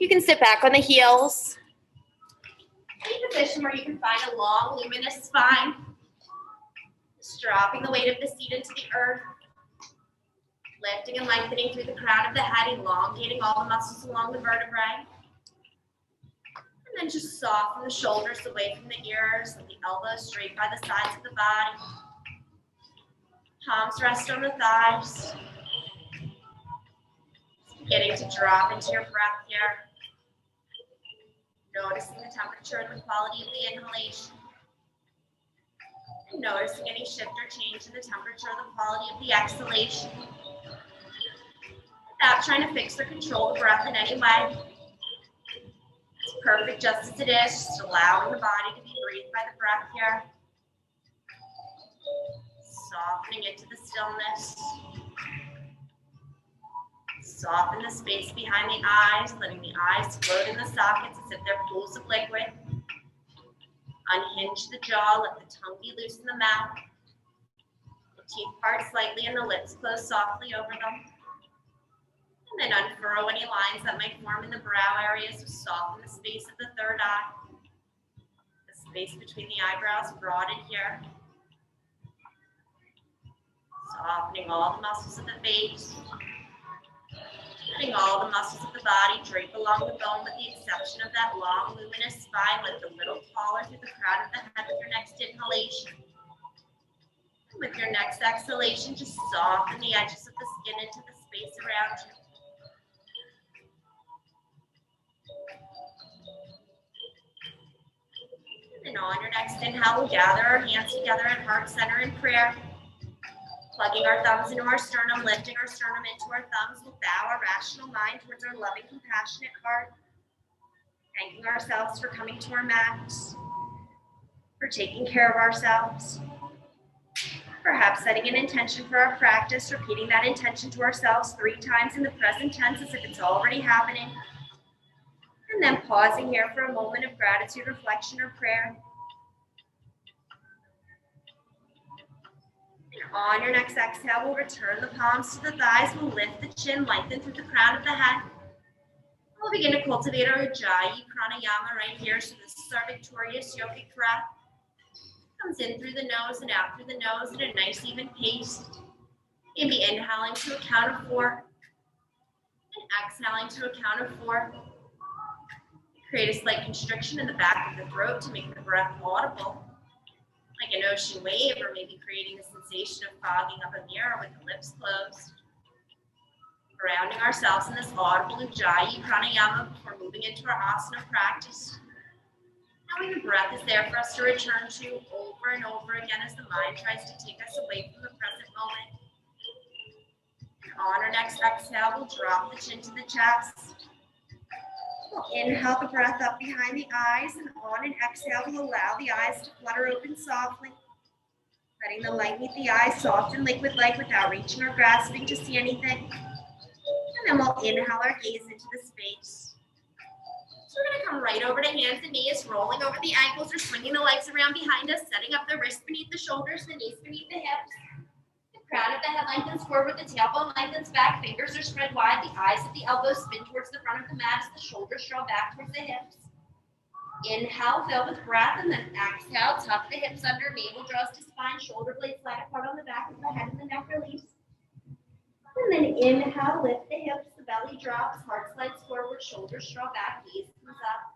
You can sit back on the heels. Any position where you can find a long, luminous spine. Just dropping the weight of the seat into the earth. Lifting and lengthening through the crown of the head, elongating all the muscles along the vertebrae. And then just soften the shoulders away from the ears, and the elbows straight by the sides of the body. Palms rest on the thighs. Beginning to drop into your breath here. Noticing the temperature and the quality of the inhalation. And noticing any shift or change in the temperature or the quality of the exhalation. Without trying to fix or control the breath in any way. It's perfect just as it is, just allowing the body to be breathed by the breath here. Softening into the stillness. Soften the space behind the eyes, letting the eyes float in the sockets as if they're pools of liquid. Unhinge the jaw, let the tongue be loose in the mouth. The teeth part slightly and the lips close softly over them. And then unfurrow any lines that might form in the brow areas to soften the space of the third eye. The space between the eyebrows broaden here. Softening all the muscles of the face. Letting all the muscles of the body drape along the bone with the exception of that long, luminous spine. Lift a little taller through the crown of the head with your next inhalation. And with your next exhalation, just soften the edges of the skin into the space around you. And on your next inhale, we'll gather our hands together at heart center in prayer. Plugging our thumbs into our sternum, lifting our sternum into our thumbs, we'll bow our rational mind towards our loving, compassionate heart. Thanking ourselves for coming to our mats, for taking care of ourselves. Perhaps setting an intention for our practice, repeating that intention to ourselves 3 times in the present tense as if it's already happening. And then pausing here for a moment of gratitude, reflection, or prayer. On your next exhale, we'll return the palms to the thighs. We'll lift the chin, lengthen through the crown of the head. We'll begin to cultivate our Ujjayi Pranayama right here. So this is our victorious yogic breath. Comes in through the nose and out through the nose at a nice even pace. You'll be inhaling to a count of 4. And exhaling to a count of 4. Create a slight constriction in the back of the throat to make the breath audible. Like an ocean wave, or maybe creating the sensation of fogging up a mirror with the lips closed. Grounding ourselves in this audible Ujjayi Pranayama before moving into our asana practice. Knowing the breath is there for us to return to over and over again as the mind tries to take us away from the present moment. And on our next exhale, we'll drop the chin to the chest. We'll inhale the breath up behind the eyes, and on an exhale, we'll allow the eyes to flutter open softly. Letting the light meet the eyes, soft and liquid light without reaching or grasping to see anything. And then we'll inhale our gaze into the space. So we're gonna come right over to hands and knees, rolling over the ankles or swinging the legs around behind us, setting up the wrists beneath the shoulders, the knees beneath the hips. Crown of the head lengthens forward, the tailbone lengthens back, fingers are spread wide, the eyes at the elbows spin towards the front of the mat as the shoulders draw back towards the hips. Inhale, fill with breath, and then exhale, tuck the hips under, navel draws to spine, shoulder blades flat apart on the back of the head and the neck release. And then inhale, lift the hips, the belly drops, heart slides forward, shoulders draw back, gaze comes up.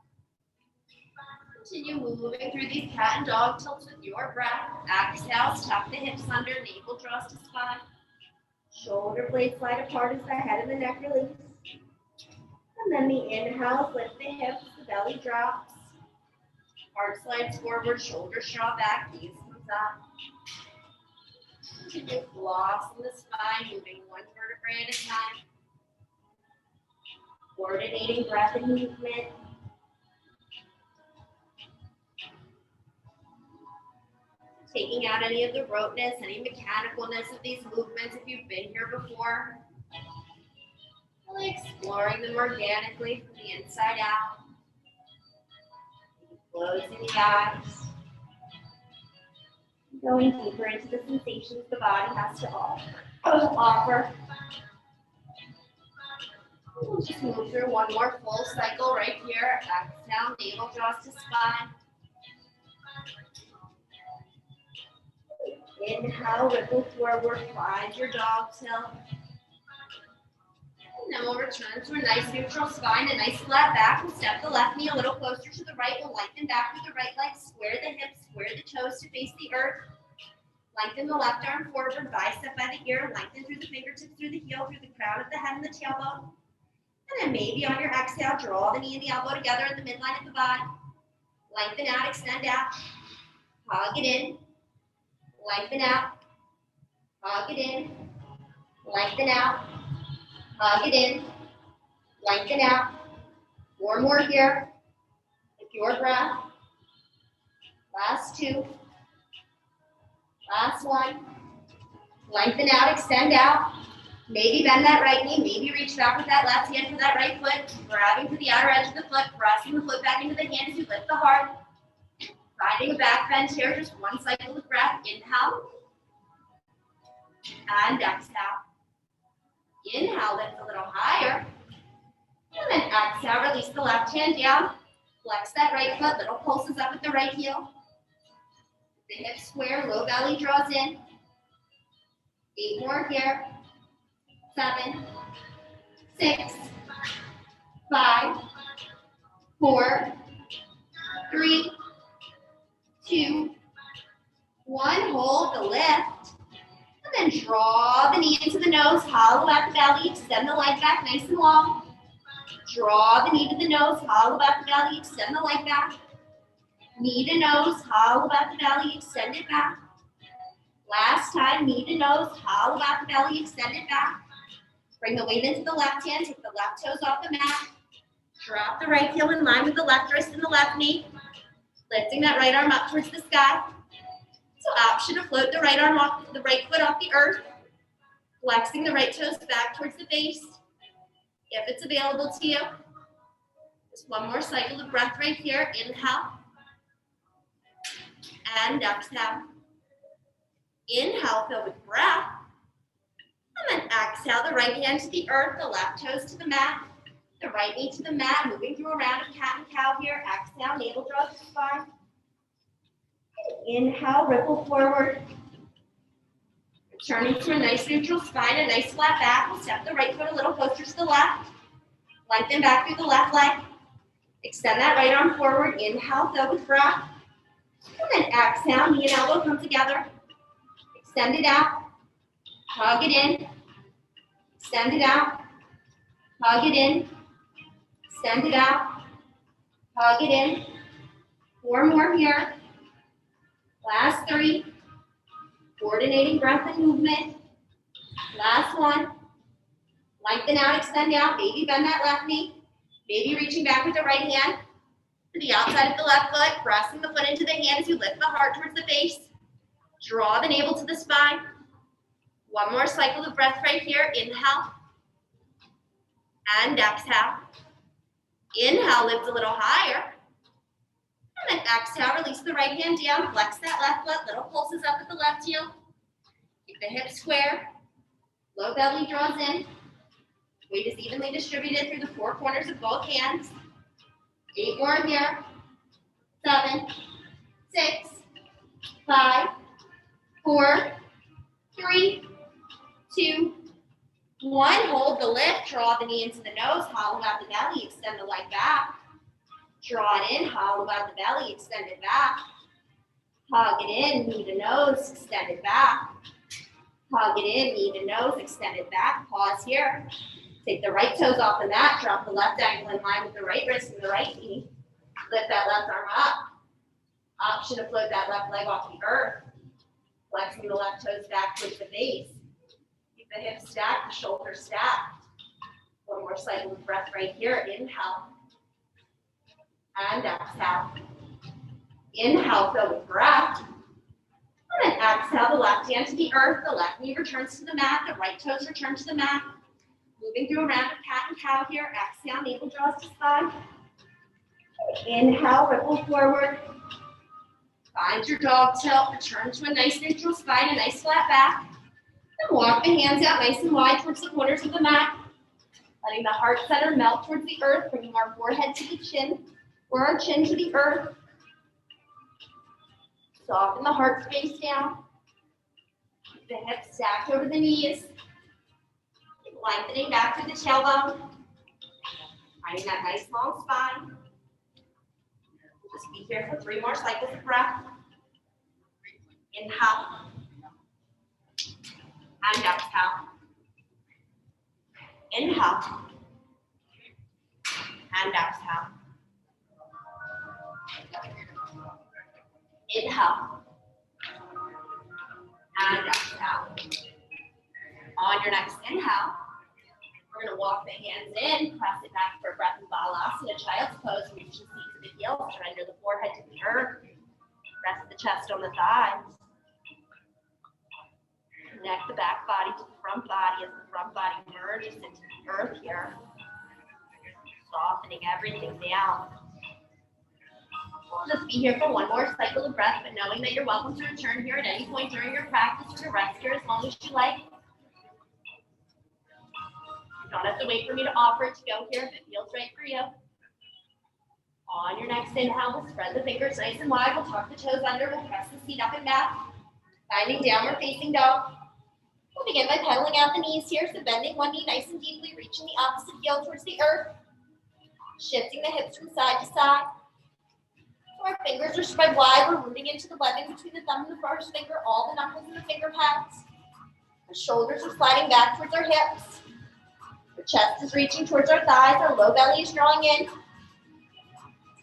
Continue moving through these cat and dog tilts with your breath. Exhale, tuck the hips under, navel draws to spine. Shoulder blades slide apart as the head and the neck release. And then the inhale, lift the hips, the belly drops. Heart slides forward, shoulders draw back, gaze comes up. Continue flossing the spine, moving one vertebrae at a time. Coordinating breath and movement. Taking out any of the roteness, any mechanicalness of these movements if you've been here before. Really exploring them organically from the inside out. Closing the eyes. Going deeper into the sensations the body has to offer. We'll just move through one more full cycle right here. Exhale, navel draws to spine. Inhale, ripple forward, find your dog tilt. And then we'll return to a nice neutral spine, a nice flat back. We'll step the left knee a little closer to the right. We'll lengthen back through the right leg, square the hips, square the toes to face the earth. Lengthen the left arm forward, bicep by the ear, lengthen through the fingertips, through the heel, through the crown of the head and the tailbone. And then maybe on your exhale, draw the knee and the elbow together at the midline of the body. Lengthen out, extend out. Hug it in. Lengthen out. Hug it in. Lengthen out. Hug it in. Lengthen out. 4 more here. Take your breath. Last 2. Last 1. Lengthen out, extend out. Maybe bend that right knee, maybe reach back with that left hand for that right foot, grabbing to the outer edge of the foot, pressing the foot back into the hand as you lift the heart. Finding a back bend here, just one cycle of breath. Inhale. And exhale. Inhale, lift a little higher. And then exhale, release the left hand down. Flex that right foot, little pulses up at the right heel. The hips square, low belly draws in. 8 more here. 7, 6, 5, 4, 3, 2, 1. Hold the lift. And then draw the knee into the nose, hollow out the belly, extend the leg back nice and long. Draw the knee to the nose, hollow out the belly, extend the leg back. Knee to nose, hollow out the belly, extend it back. Last time, knee to nose, hollow out the belly, extend it back. Bring the weight into the left hand, take the left toes off the mat. Drop the right heel in line with the left wrist and the left knee. Lifting that right arm up towards the sky. So option to float the right arm off, the right foot off the earth. Flexing the right toes back towards the base. If it's available to you. Just one more cycle of breath right here. Inhale. And exhale. Inhale, fill with breath. And then exhale, the right hand to the earth, the left toes to the mat, the right knee to the mat, moving through a round of cat and cow here. Exhale, navel draws to spine. Inhale, ripple forward. Returning to a nice neutral spine, a nice flat back. We'll step the right foot a little closer to the left. Lengthen back through the left leg. Extend that right arm forward. Inhale, fill with breath. And then exhale, knee and elbow come together. Extend it out. Hug it in. Extend it out. Hug it in. Extend it out. Hug it in. 4 more here. Last 3. Coordinating breath and movement. Last 1. Lengthen out, extend out. Maybe bend that left knee. Maybe reaching back with the right hand to the outside of the left foot. Pressing the foot into the hand as you lift the heart towards the base. Draw the navel to the spine. 1 more cycle of breath right here. Inhale. And exhale. Inhale, lift a little higher. And then exhale, release the right hand down. Flex that left foot. Little pulses up at the left heel. Keep the hips square. Low belly draws in. Weight is evenly distributed through the 4 corners of both hands. 8 more here. 7, 6, 5, 4, 3, 2, 1. Hold the lift. Draw the knee into the nose. Hollow out the belly. Extend the leg back. Draw it in. Hollow out the belly. Extend it back. Hug it in. Knee to nose. Extend it back. Hug it in. Knee to nose. Extend it back. Pause here. Take the right toes off the mat. Drop the left ankle in line with the right wrist and the right knee. Lift that left arm up. Option to float that left leg off the earth. Flexing the left toes back towards the base. Keep the hips stacked, the shoulders stacked. 1 more cycle of breath right here. Inhale. And exhale. Inhale, fill with breath. And then exhale, the left hand to the earth. The left knee returns to the mat. The right toes return to the mat. Moving through a round of cat and cow here. Exhale, navel draws to spine. Inhale, ripple forward. Find your dog tilt. Return to a nice neutral spine, a nice flat back. Then walk the hands out nice and wide towards the corners of the mat. Letting the heart center melt towards the earth, bringing our forehead to the chin, or our chin to the earth. Soften the heart space down. Keep the hips stacked over the knees. Lengthening back through the tailbone. Finding that nice long spine. Just be here for 3 more cycles of breath. Inhale. And exhale. Inhale. And exhale. Inhale. And exhale. On your next inhale, we're going to walk the hands in, press it back for breath in Balasana, child's pose. Reach the feet to the heels, surrender the forehead to the earth. Rest the chest on the thighs. Connect the back body to the front body as the front body merges into the earth here. Softening everything down. We'll just be here for 1 more cycle of breath, but knowing that you're welcome to return here at any point during your practice or to rest here as long as you like. You don't have to wait for me to offer it to go here if it feels right for you. On your next inhale, we'll spread the fingers nice and wide. We'll tuck the toes under. We'll press the seat up and back. Finding downward facing dog. We'll begin by pedaling out the knees here. So bending one knee nice and deeply, reaching the opposite heel towards the earth. Shifting the hips from side to side. So our fingers are spread wide. We're rooting into the webbing between the thumb and the first finger, all the knuckles and the finger pads. Our shoulders are sliding back towards our hips. The chest is reaching towards our thighs. Our low belly is drawing in.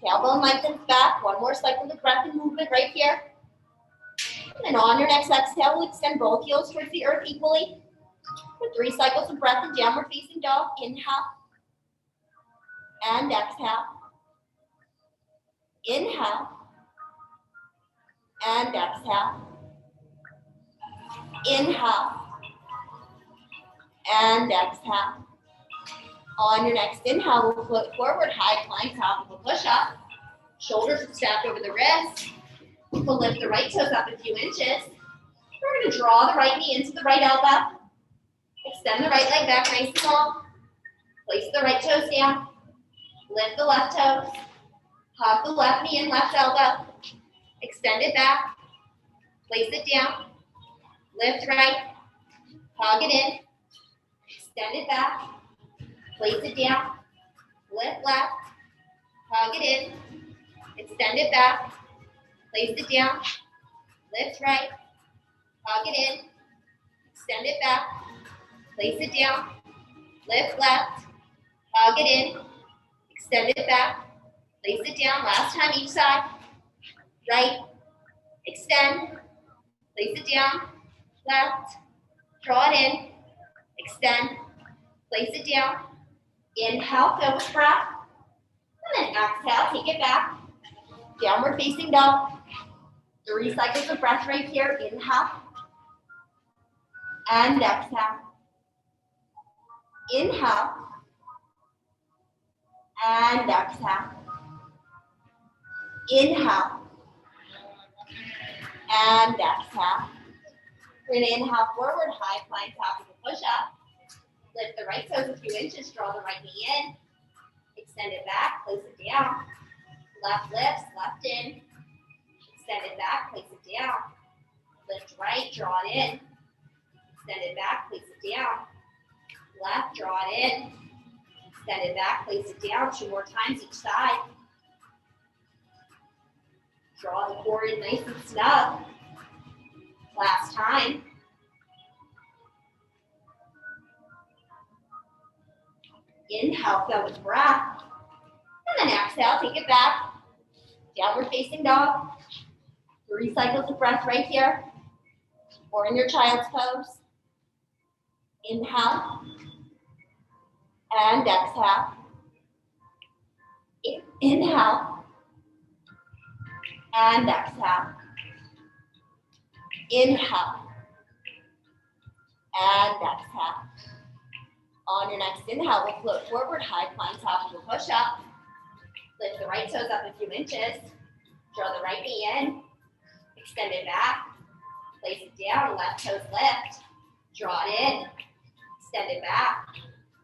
Tailbone lengthens back. 1 more cycle of breath and movement right here. And then on your next exhale, we'll extend both heels towards the earth equally. For 3 cycles of breath in downward facing dog. Inhale. And exhale. Inhale. And exhale. Inhale. And exhale. On your next inhale, we'll float forward, high plank, top of a push-up. Shoulders are stacked over the wrists. We'll lift the right toes up a few inches. We're going to draw the right knee into the right elbow. Extend the right leg back nice and long. Place the right toes down. Lift the left toes. Hug the left knee and left elbow. Extend it back. Place it down. Lift right. Hug it in. Extend it back. Place it down. Lift left. Hug it in. Extend it back. Place it down. Lift right. Hug it in. Extend it back. Place it down. Lift left. Hug it in. Extend it back. Place it down. Last time each side. Right. Extend. Place it down. Left. Draw it in. Extend. Place it down. Inhale, fill with breath. And then exhale, take it back. Downward facing dog. 3 cycles of breath right here. Inhale. And exhale. Inhale. And exhale. Inhale. And exhale. We're going to inhale forward, high plank, top of the push-up. Lift the right toes a few inches, draw the right knee in. Extend it back, place it down. Left lifts, left in. Extend it back, place it down. Lift right, draw it in. Extend it back, place it down. Left, draw it in. Extend it back, place it down. 2 more times each side. Draw the core in nice and snug. Last time. Inhale, fill with breath. And then exhale, take it back. Downward facing dog. 3 cycles of breath right here. Or in your child's pose. Inhale. And exhale. Inhale. And exhale. Inhale. And exhale. On your next inhale, we'll float forward, high plank, top of a push-up. Lift the right toes up a few inches. Draw the right knee in. Extend it back. Place it down, left toes lift. Draw it in. Extend it back.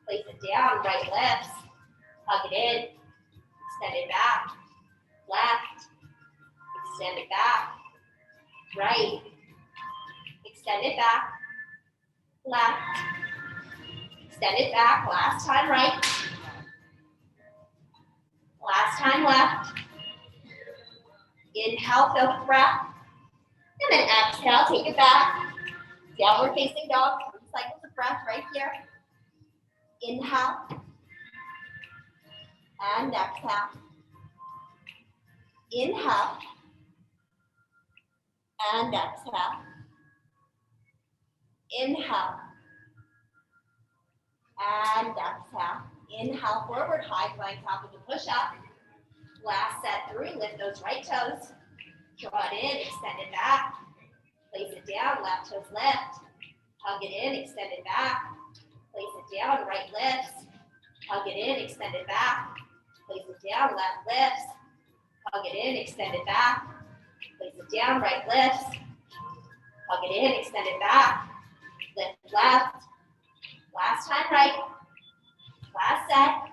Place it down, right lifts. Hug it in. Extend it back. Left. Extend it back. Right. Extend it back. Left. Extend it back. Last time right. Last time left. Inhale, fill with breath. And then exhale, take it back. Downward facing dog. 3 cycles of breath right here. Inhale. And exhale. Inhale. And exhale. Inhale. And exhale. Inhale, forward, high flying top of the push-up. Last set through, lift those right toes. Draw it in, extend it back. Place it down, left toes lift. Hug it in, extend it back. Place it down, right lifts. Hug it in, extend it back. Place it down, left lifts. Hug it in, extend it back. Place it down, right lifts. Hug it in, extend it back. Lift left. Last time right. Last set.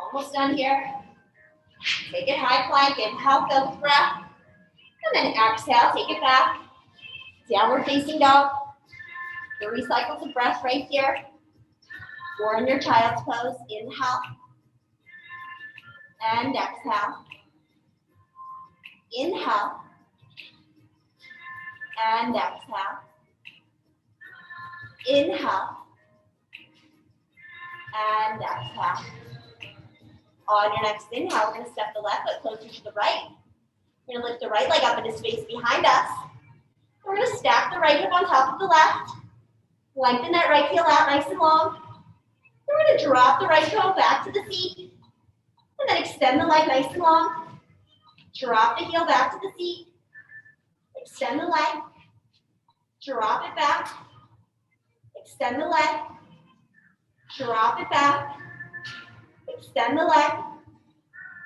Almost done here. Take it high plank, inhale, fill with breath. And then exhale, take it back. Downward facing dog. 3 cycles of breath right here. 4 in your child's pose. Inhale. And exhale. Inhale. And exhale. Inhale. And exhale. On your next inhale, we're going to step the left foot closer to the right. We're going to lift the right leg up into space behind us. We're going to stack the right hip on top of the left. Lengthen that right heel out nice and long. Then we're going to drop the right toe back to the seat. And then extend the leg nice and long. Drop the heel back to the seat. Extend the leg. Drop it back. Extend the leg. Drop it back. Extend the leg.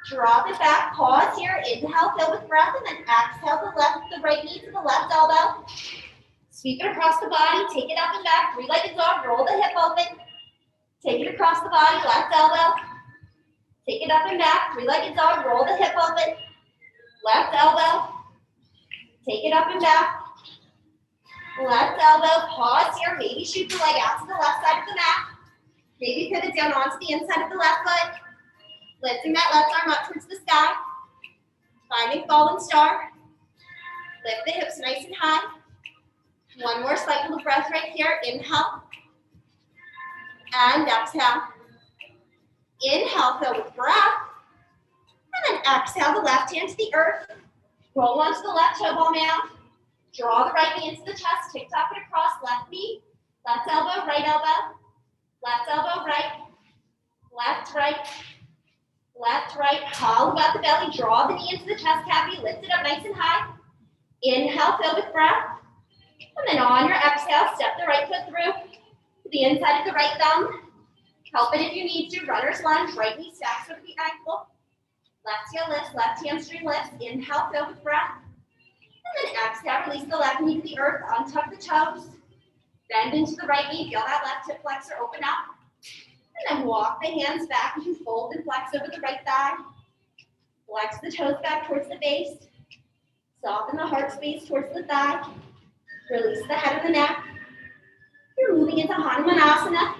Drop it back. Pause here. Inhale, fill with breath, and then exhale the right knee to the left elbow. Sweep it across the body. Take it up and back. 3-legged dog. Roll the hip open. Take it across the body. Left elbow. Take it up and back. 3-legged dog. Roll the hip open. Left elbow. Take it up and back. Left elbow. Pause here. Maybe shoot the leg out to the left side of the mat. Maybe pivot down onto the inside of the left foot. Lifting that left arm up towards the sky. Finding fallen star. Lift the hips nice and high. 1 more cycle of breath right here. Inhale. And exhale. Inhale, fill with breath. And then exhale the left hand to the earth. Roll onto the left toe ball mound. Draw the right knee into the chest. Tick-tock it across. Left knee. Left elbow, right elbow. Left elbow, right. Left, right. Left, right. Hollow out the belly. Draw the knee into the chest cavity. Lift it up nice and high. Inhale, fill with breath. And then on your exhale, step the right foot through to the inside of the right thumb. Help it if you need to. Runner's lunge. Right knee stacks over the ankle. Left heel lifts. Left hamstring lifts. Inhale, fill with breath. And then exhale, release the left knee to the earth. Untuck the toes. Bend into the right knee. Feel that left hip flexor open up. And then walk the hands back as you fold and flex over the right thigh. Flex the toes back towards the base. Soften the heart space towards the thigh. Release the head of the neck. You're moving into Hanumanasana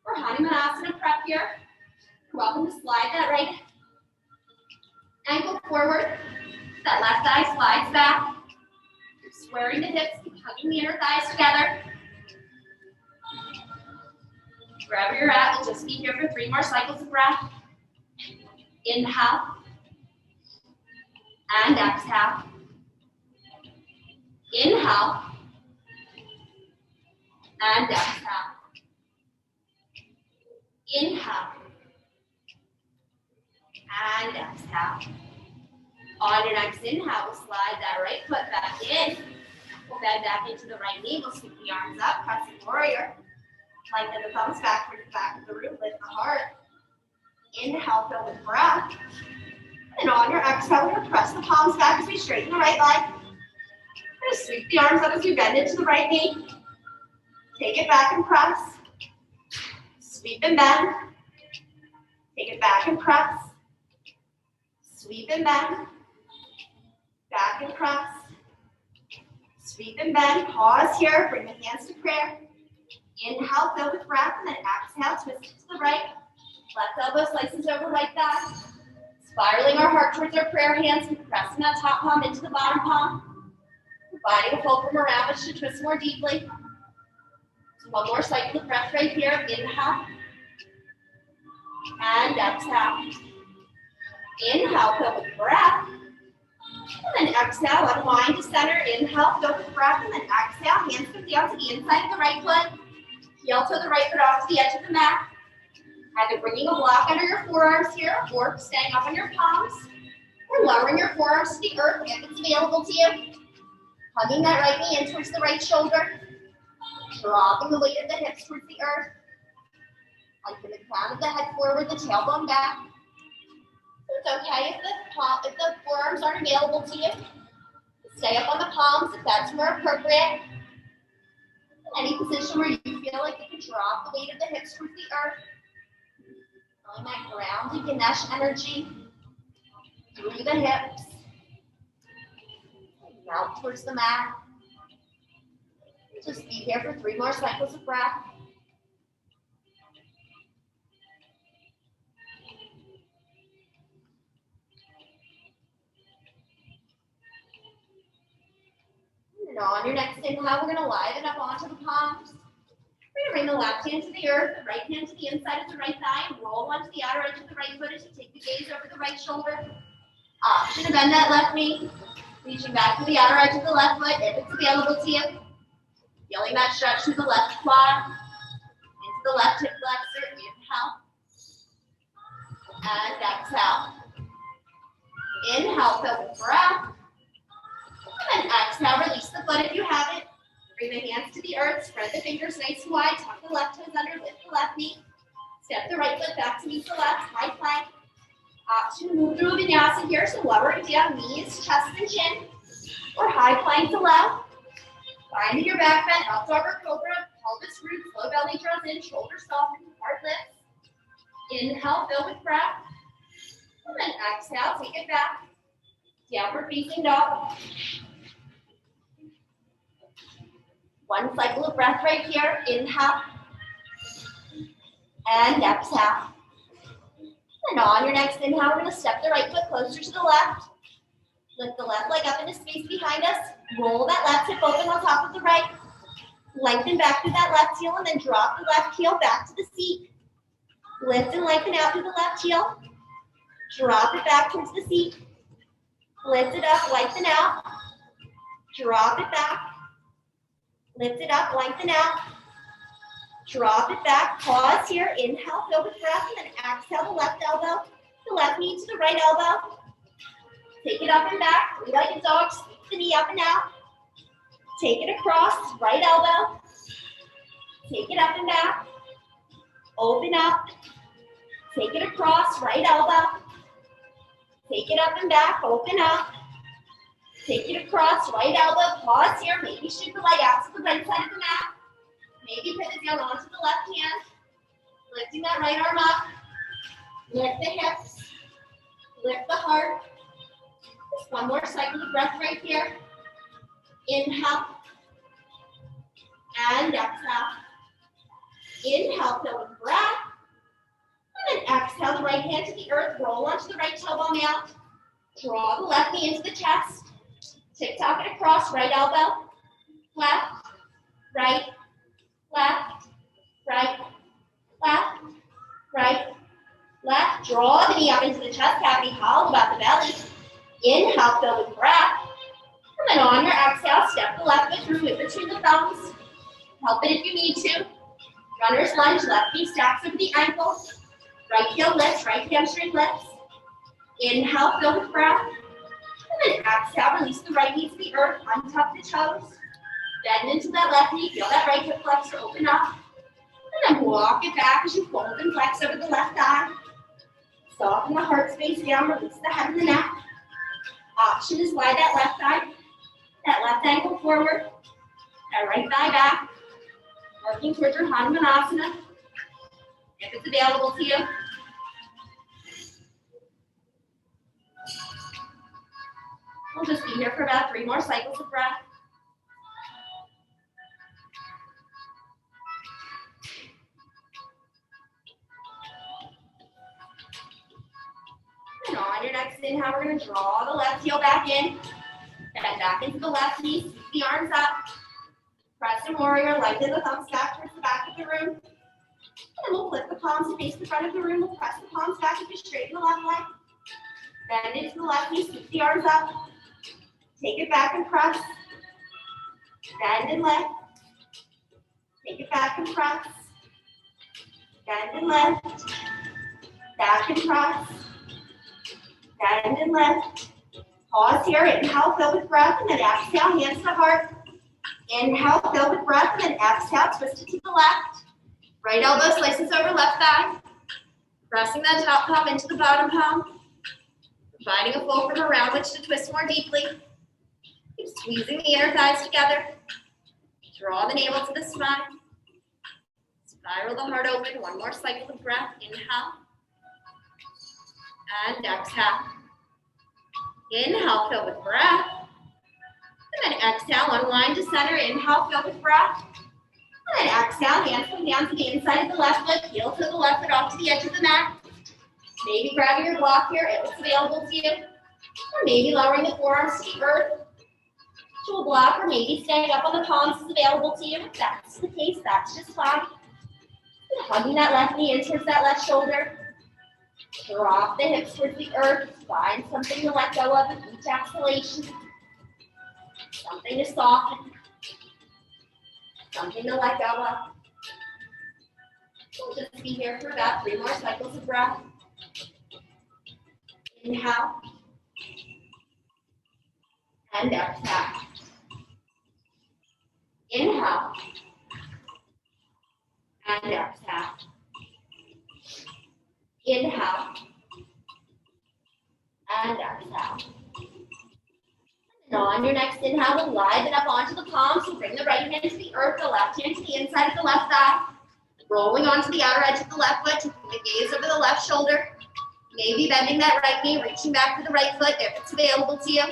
or Hanumanasana prep here. You're welcome to slide that right ankle forward. That left thigh slides back. You're squaring the hips, keep hugging the inner thighs together. Wherever you're at, we'll just be here for 3 more cycles of breath. Inhale. And exhale. Inhale. And exhale. Inhale. And exhale. On your next inhale, we'll slide that right foot back in. We'll bend back into the right knee. We'll sweep the arms up, crescent warrior. Lengthen the thumbs back towards the back of the root. Lift the heart. Inhale, fill with breath. And on your exhale, we're going to press the palms back as we straighten the right leg. We're going to sweep the arms up as we bend into the right knee. Take it back and press. Sweep and bend. Take it back and press. Sweep and bend. Back and press. Sweep and bend. Pause here. Bring the hands to prayer. Inhale, fill with breath, and then exhale, twist it to the right. Left elbow slices over right thigh. Spiraling our heart towards our prayer hands and pressing that top palm into the bottom palm. Providing a fulcrum around us to twist more deeply. So one more cycle of breath right here. Inhale. And exhale. Inhale, fill with breath. And then exhale, unwind to center. Inhale, fill with breath. And then exhale, hands come down to the inside of the right foot. Heel toe the right foot off to the edge of the mat. Either bringing a block under your forearms here, or staying up on your palms, or lowering your forearms to the earth if it's available to you. Hugging that right knee in towards the right shoulder. Dropping the weight of the hips towards the earth. Lengthen the crown of the head forward, the tailbone back. So it's okay if the forearms aren't available to you. Stay up on the palms if that's more appropriate. Any position where you feel like you can drop the weight of the hips towards the earth. Feeling that grounded Ganesh energy through the hips. Melt towards the mat. Just be here for 3 more cycles of breath. And on your next inhale, we're going to liven up onto the palms. We're going to bring the left hand to the earth, the right hand to the inside of the right thigh, and roll onto the outer edge of the right foot as you take the gaze over the right shoulder. Option to bend that left knee, reaching back to the outer edge of the left foot if it's available to you. Feeling that stretch through the left quad, into the left hip flexor. Inhale. And exhale. Inhale, fill with breath. And exhale, release the foot if you have it. Bring the hands to the earth, spread the fingers nice and wide, tuck the left toes under, lift the left knee. Step the right foot back to meet the left, high plank. Option to move through a vinyasa here, so lowering down knees, chest and chin, or high plank to left. Finding your back bend, up dog or cobra, pelvis roots, low belly draws in, shoulders soften, heart lifts. Inhale, fill with breath. And then exhale, take it back. Downward facing dog. 1 cycle of breath right here. Inhale. And exhale. And on your next inhale, we're going to step the right foot closer to the left. Lift the left leg up into space behind us. Roll that left hip open on top of the right. Lengthen back through that left heel and then drop the left heel back to the seat. Lift and lengthen out through the left heel. Drop it back towards the seat. Lift it up, lengthen out. Drop it back. Lift it up, lengthen out. Drop it back, pause here. Inhale, fill with breath, and then exhale the left elbow, the left knee to the right elbow. Take it up and back, 3-legged dog, sweep the knee up and out. Take it across, right elbow. Take it up and back. Open up. Take it across, right elbow. Take it up and back, open up. Take it across, right elbow, pause here. Maybe shoot the leg out to the right side of the mat. Maybe pivot down onto the left hand. Lifting that right arm up. Lift the hips. Lift the heart. Just 1 more cycle of breath right here. Inhale. And exhale. Inhale, fill with breath. And then exhale the right hand to the earth. Roll onto the right tailbone out. Draw the left knee into the chest. Tick-tock it across, right elbow. Left, right, left, right, left, right, left. Draw the knee up into the chest cavity, hollow about the belly. Inhale, fill with breath. And then on your exhale, step the left foot through in between the thumbs. Help it if you need to. Runner's lunge, left knee stacks over the ankle. Right heel lifts, right hamstring lifts. Inhale, fill with breath. And then exhale, release the right knee to the earth, untuck the toes. Bend into that left knee, feel that right hip flexor open up. And then walk it back as you fold and flex over the left thigh. Soften the heart space down, release the head and the neck. Option is slide that left thigh, that left ankle forward, that right thigh back. Working towards your Hanumanasana. if it's available to you. We'll just be here for about 3 more cycles of breath. And on your next inhale, we're going to draw the left heel back in. Bend back into the left knee, sweep the arms up. Crescent warrior, lengthen the thumbs back towards the back of the room. And then we'll flip the palms to face the front of the room. We'll press the palms back if you straighten the left leg. Bend into the left knee, sweep the arms up. Take it back and press. Bend and lift. Take it back and press. Bend and lift. Back and press. Bend and lift. Pause here. Inhale, fill with breath, and then exhale, hands to heart. Inhale, fill with breath, and then exhale, twist it to the left. Right elbow slices over left thigh. Pressing that top palm into the bottom palm. Providing a fulcrum around which to twist more deeply. Keep squeezing the inner thighs together. Draw the navel to the spine. Spiral the heart open. 1 more cycle of breath. Inhale. And exhale. Inhale, fill with breath. And then exhale, unwind to center. Inhale, fill with breath. And then exhale, hands come down to the inside of the left foot. Heel to the left foot off to the edge of the mat. Maybe grabbing your block here if it's available to you. Or maybe lowering the forearms to the earth to a block, or maybe staying up on the palms is available to you. If that's the case, that's just fine. And hugging that left knee in towards that left shoulder. Drop the hips towards the earth. Find something to let go of with each exhalation. Something to soften. Something to let go of. We'll just be here for about 3 more cycles of breath. Inhale. And exhale. Inhale. And exhale. Inhale. And exhale. And on your next inhale, we'll glide it up onto the palms. So bring the right hand to the earth, the left hand to the inside of the left thigh. Rolling onto the outer edge of the left foot, taking the gaze over the left shoulder. Maybe bending that right knee, reaching back to the right foot if it's available to you.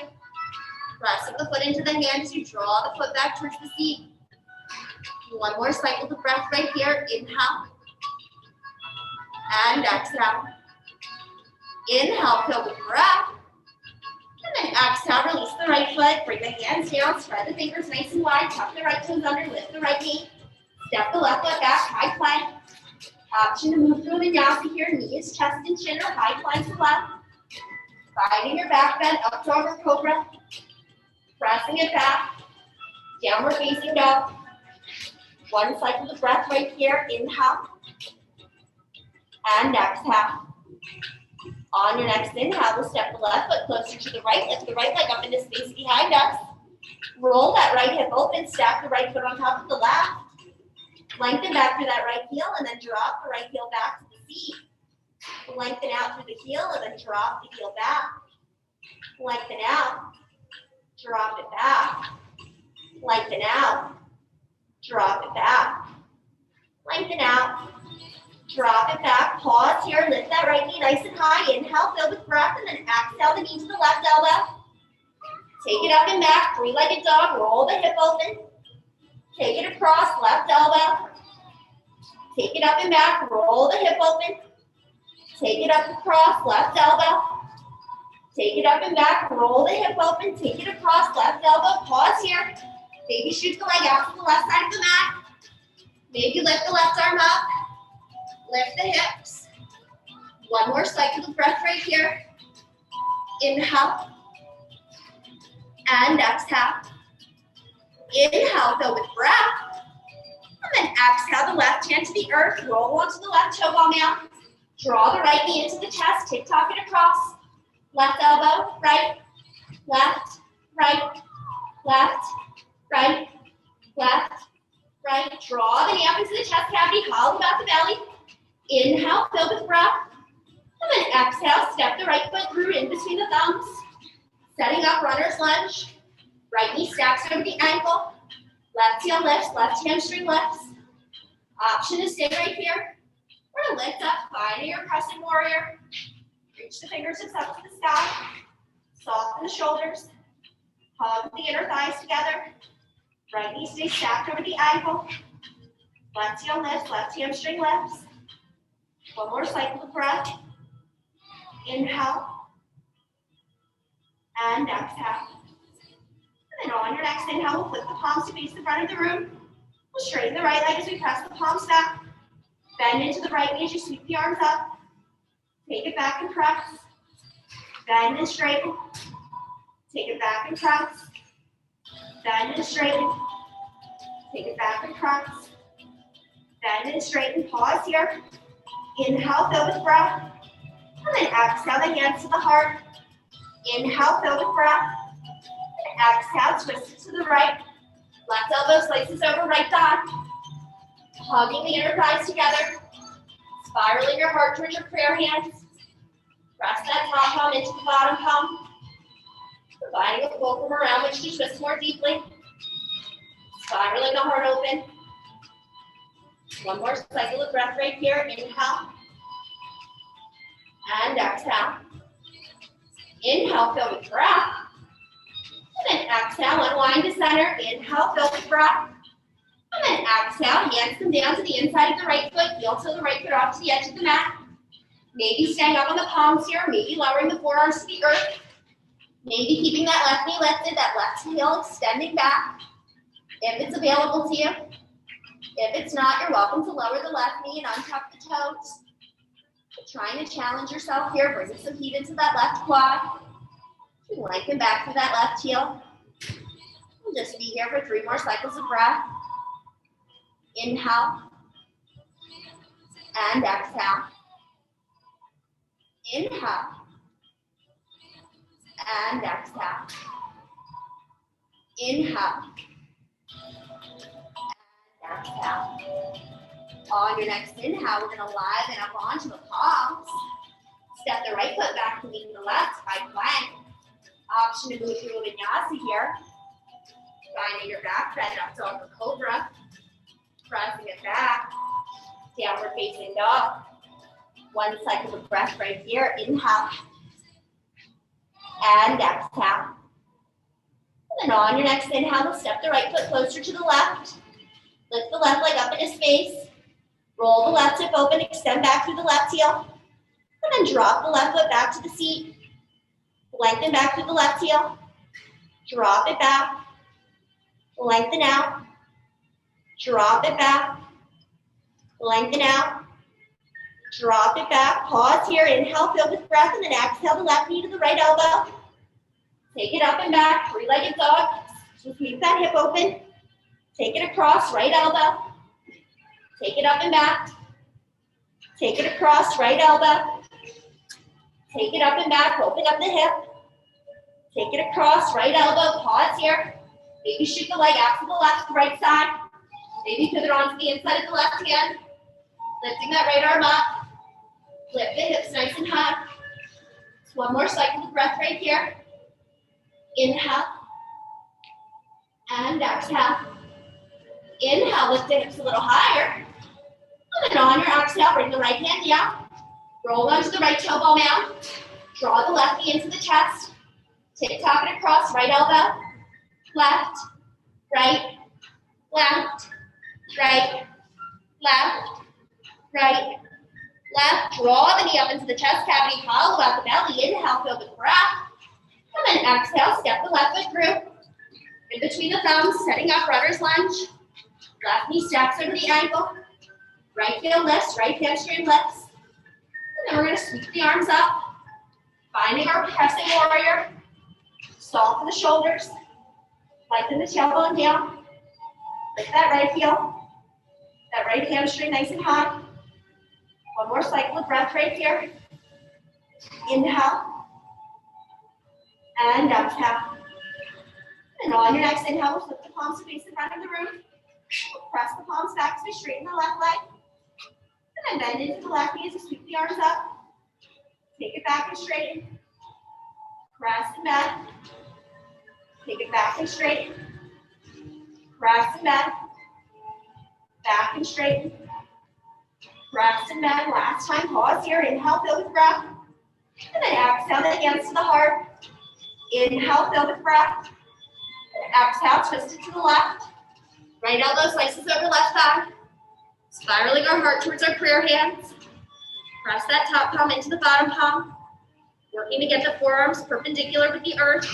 Pressing the foot into the hand as you draw the foot back towards the seat. 1 more cycle of breath right here. Inhale. And exhale. Inhale, fill with breath. And then exhale, release the right foot. Bring the hands down, spread the fingers nice and wide. Tuck the right toes under, lift the right knee. Step the left foot back, high plank. Option to move through a vinyasa here. Knees, chest, and chin, or high plank to left. Finding your back bend, up dog or cobra. Pressing it back. Downward facing dog. 1 cycle of breath right here. Inhale. And exhale. On your next inhale, we'll step the left foot closer to the right. Lift the right leg up into space behind us. Roll that right hip open. Stack the right foot on top of the left. Lengthen back through that right heel and then drop the right heel back to the seat. Lengthen out through the heel and then drop the heel back. Lengthen out. Drop it back. Lengthen out. Drop it back. Lengthen out. Drop it back. Pause here. Lift that right knee nice and high. Inhale, fill with breath, and then exhale the knee to the left elbow. Take it up and back. 3-legged dog. Roll the hip open. Take it across, left elbow. Take it up and back. Roll the hip open. Take it up across, left elbow. Take it up and back. Roll the hip open. Take it across, left elbow. Pause here. Maybe shoot the leg out to the left side of the mat. Maybe lift the left arm up. Lift the hips. 1 more cycle of breath right here. Inhale. And exhale. Inhale, fill with breath. And then exhale the left hand to the earth. Roll onto the left toe ball now. Draw the right knee into the chest. Tick-tock it across. Left elbow, right, left, right, left, right, left, right. Draw the knee up into the chest cavity. Hollow out the belly. Inhale, fill with breath. And then exhale, step the right foot through in between the thumbs. Setting up runner's lunge. Right knee stacks over the ankle. Left heel lifts, left hamstring lifts. Option to stay right here. We're gonna lift up, find your crescent warrior. Reach the fingertips up to the sky. Soften the shoulders. Hug the inner thighs together. Right knee stays stacked over the ankle. Left heel lifts, left hamstring lifts. One more cycle of breath. Inhale. And exhale. And then on your next inhale, we'll flip the palms to face the front of the room. We'll straighten the right leg as we press the palms back. Bend into the right knee as you sweep the arms up. Take it back and press. Bend and straighten. Take it back and press. Bend and straighten. Take it back and press. Bend and straighten. Pause here. Inhale, fill with breath. And then exhale the hands to the heart. Inhale, fill with breath. And exhale, twist it to the right. Left elbow slices over right thigh. Hugging the inner thighs together. Spiraling your heart towards your prayer hands. Press that top palm into the bottom palm. Providing a fulcrum around which to twist more deeply. Spiraling the heart open. One more cycle of breath right here. Inhale. And exhale. Inhale, fill with breath. And then exhale, unwind to center. Inhale, fill with breath. And then exhale, hands come down to the inside of the right foot. Heel to the right foot off to the edge of the mat. Maybe staying up on the palms here. Maybe lowering the forearms to the earth. Maybe keeping that left knee lifted, that left heel extending back. If it's available to you. If it's not, you're welcome to lower the left knee and untuck the toes. Trying to challenge yourself here, bring some heat into that left quad. Lengthen back through that left heel. We'll just be here for 3 more cycles of breath. Inhale. And exhale. Inhale. And exhale. Inhale. And exhale. On your next inhale, we're going to liven up onto the palms. Step the right foot back to meet the left, high plank. Option to move through a vinyasa here. Finding your back bend up dog or cobra. Pressing it back. Downward facing dog. 1 cycle of breath right here. Inhale. And exhale. And then on your next inhale, we'll step the right foot closer to the left. Lift the left leg up into space. Roll the left hip open, extend back through the left heel. And then drop the left foot back to the seat. Lengthen back through the left heel. Drop it back. Lengthen out. Drop it back. Lengthen out. Drop it back. Pause here. Inhale, fill with breath, and then exhale the left knee to the right elbow. Take it up and back. 3-legged dog. Just keep that hip open. Take it across, right elbow. Take it up and back. Take it across, right elbow. Take it up and back, open up the hip. Take it across, right elbow, pause here. Maybe shoot the leg out to the left, right side. Maybe pivot onto the inside of the left hand. Lifting that right arm up. Lift the hips nice and high. Just 1 more cycle of breath right here. Inhale. And exhale. Inhale, lift the hips a little higher. And then on your exhale, bring the right hand down. Roll onto the right tailbone mound. Draw the left knee into the chest. Tick-tock it across, right elbow. Left, right, left, right, left, right, left. Draw the knee up into the chest cavity, hollow out the belly. Inhale, fill with breath. And then exhale, step the left foot through. In between the thumbs, setting up runner's lunge. Left knee stacks over the ankle. Right heel lifts, right hamstring lifts. And then we're going to sweep the arms up. Finding our crescent warrior. Soften the shoulders. Lengthen the tailbone down. Lift that right heel. That right hamstring nice and high. 1 more cycle of breath right here. Inhale. And exhale. And on your next inhale, we'll flip the palms to face the front of the room. We'll press the palms back as we straighten the left leg. And then bend into the left knee as you sweep the arms up. Take it back and straighten. Press and bend. Take it back and straighten. Press and bend. Back and straighten. Rest and then last time, pause here. Inhale, fill with breath. And then exhale the hands to the heart. Inhale, fill with breath. And exhale, twist it to the left. Right elbow slices over left thigh. Spiraling our heart towards our prayer hands. Press that top palm into the bottom palm. Working to get the forearms perpendicular with the earth.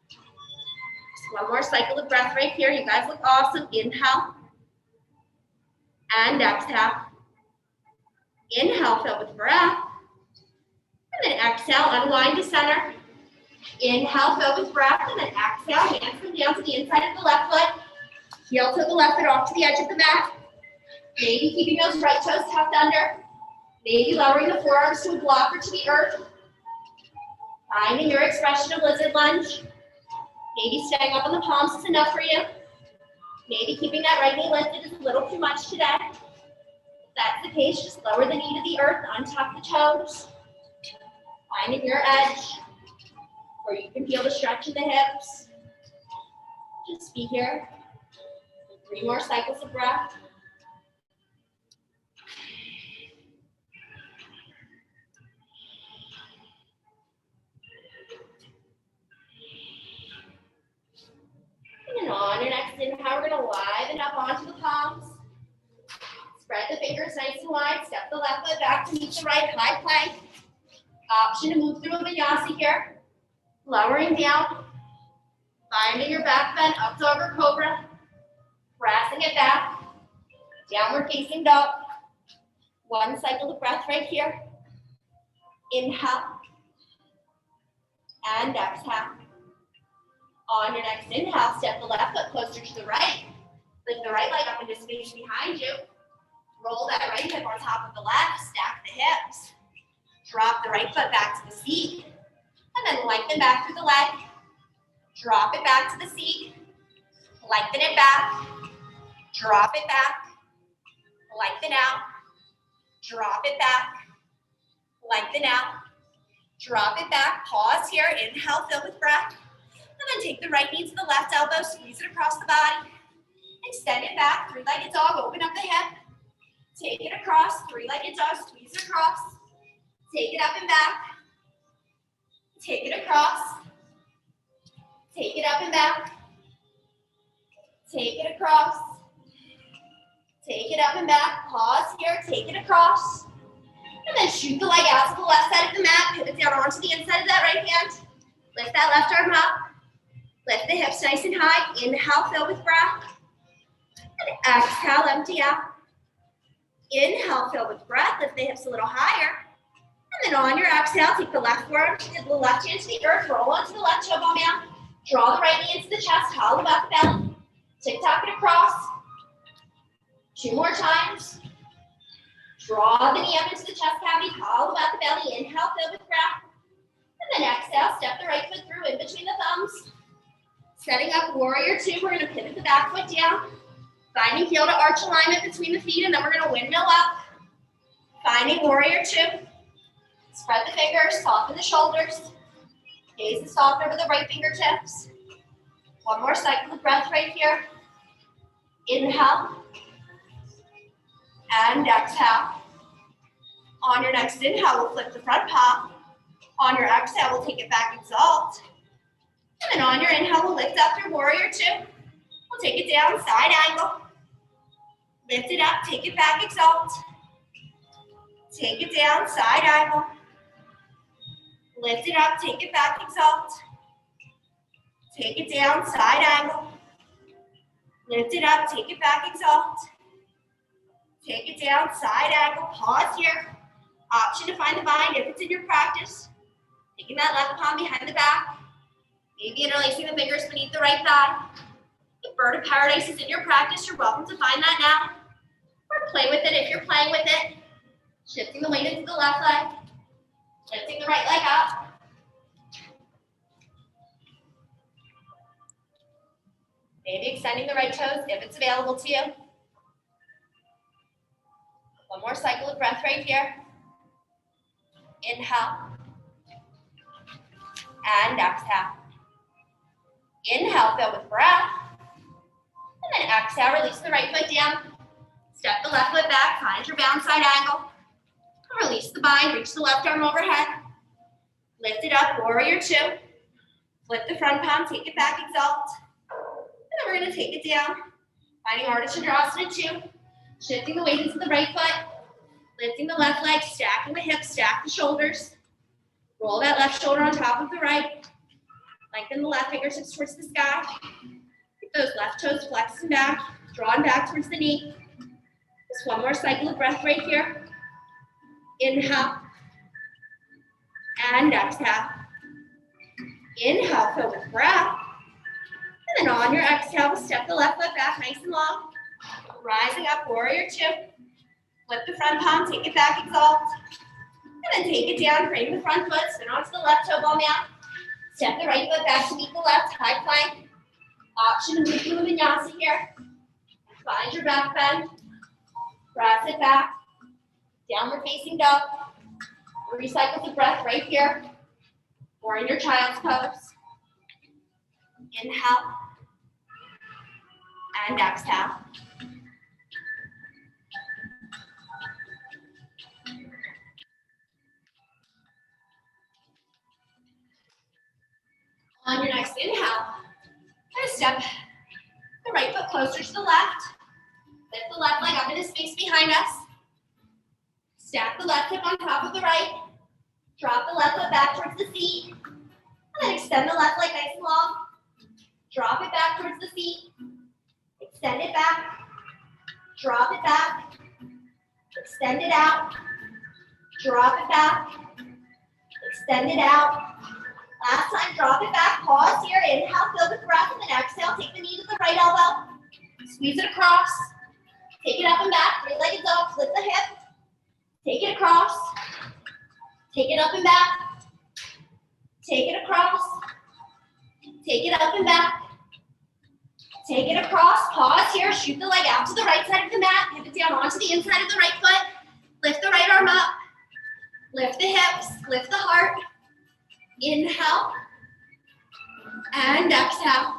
Just one more cycle of breath right here. You guys look awesome. Inhale. And exhale. Inhale, fill with breath. And then exhale, unwind to center. Inhale, fill with breath. And then exhale, hands come down to the inside of the left foot. Heel to the left foot off to the edge of the mat. Maybe keeping those right toes tucked under. Maybe lowering the forearms to a block or to the earth. Finding your expression of lizard lunge. Maybe staying up on the palms is enough for you. Maybe keeping that right knee lifted is a little too much today. If that's the case, just lower the knee to the earth, untuck the toes. Finding your edge, where you can feel the stretch in the hips. Just be here. 3 more cycles of breath. And on your next inhale, we're going to liven up onto the palms. Spread the fingers nice and wide. Step the left foot back to meet the right, high plank. Option to move through a vinyasa here. Lowering down. Finding your back bend up to over cobra. Pressing it back. Downward facing dog. 1 cycle of breath right here. Inhale. And exhale. On your next inhale, step the left foot closer to the right. Lift the right leg up into space behind you. Roll that right hip on top of the left. Stack the hips. Drop the right foot back to the seat. And then lengthen back through the leg. Drop it back to the seat. Lengthen it back. Drop it back. Lengthen out. Drop it back. Lengthen out. Drop it back. Pause here. Inhale, fill with breath. And then take the right knee to the left elbow. Squeeze it across the body. Extend it back. 3-legged dog. Open up the hip. Take it across. 3-legged dog. Squeeze it across. Take it up and back. Take it across. Take it up and back. Take it across. Take it up and back. Pause here. Take it across. And then shoot the leg out to the left side of the mat. Pivot down onto the inside of that right hand. Lift that left arm up. Lift the hips nice and high. Inhale, fill with breath. And exhale, empty out. Inhale, fill with breath. Lift the hips a little higher. And then on your exhale, take the left forearm, the left hand to the earth. Roll onto the left toe ball down. Draw the right knee into the chest. Hollow out the belly. Tick-tock it across. 2 more times. Draw the knee up into the chest cavity. Hollow out the belly. Inhale, fill with breath. And then exhale, step the right foot through in between the thumbs. Setting up warrior 2, we're going to pivot the back foot down. Finding heel to arch alignment between the feet, and then we're going to windmill up. Finding warrior 2. Spread the fingers, soften the shoulders. Gaze is soft over the right fingertips. 1 more cycle of breath right here. Inhale. And exhale. On your next inhale, we'll flip the front palm. On your exhale, we'll take it back, exalt. And then on your inhale, we'll lift up your warrior 2. We'll take it down, side angle. Lift it up, take it back, exalt. Take it down, side angle. Lift it up, take it back, exalt. Take it down, side angle. Lift it up, take it back, exalt. Take it down, side angle. Pause here. Option to find the bind if it's in your practice. Taking that left palm behind the back. Maybe interlacing the fingers beneath the right thigh. If Bird of Paradise is in your practice, you're welcome to find that now. Or play with it if you're playing with it. Shifting the weight into the left leg. Lifting the right leg up. Maybe extending the right toes if it's available to you. 1 more cycle of breath right here. Inhale. And exhale. Inhale, fill with breath. And then exhale, release the right foot down. Step the left foot back, find your bound side angle. Release the bind, reach the left arm overhead. Lift it up, warrior two. Flip the front palm, take it back, exalt. And then we're gonna take it down. Finding Ardha Chandrasana two. Shifting the weight into the right foot. Lifting the left leg, stacking the hips, stack the shoulders. Roll that left shoulder on top of the right. Lengthen the left fingertips towards the sky. Keep those left toes flexed and back, drawn back towards the knee. Just one more cycle of breath right here. Inhale. And exhale. Inhale, fill with breath. And then on your exhale, we'll step the left foot back nice and long. Rising up, warrior two. Flip the front palm, take it back, exalt. And then take it down, frame the front foot, spin onto the left toe ball mat. Step the right foot back to meet the left, high plank. Option of Mudra Vinyasa here. Find your back bend. Press it back. Downward facing dog. 3 cycles of breath right here. Or in your child's pose. Inhale. And exhale. On your next inhale, kind of step the right foot closer to the left. Lift the left leg up into space behind us. Stack the left hip on top of the right. Drop the left foot back towards the seat. And then extend the left leg nice and long. Drop it back towards the seat. Extend it back. Drop it back. Extend it out. Drop it back. Extend it out. Last time, drop it back, pause here, inhale, fill with breath, and then exhale, take the knee to the right elbow, squeeze it across, take it up and back, 3-legged dog, flip the hip, take it across, take it up and back, take it across, take it up and back, take it across, pause here, shoot the leg out to the right side of the mat, pivot down onto the inside of the right foot, lift the right arm up, lift the hips, lift the heart. Inhale and exhale.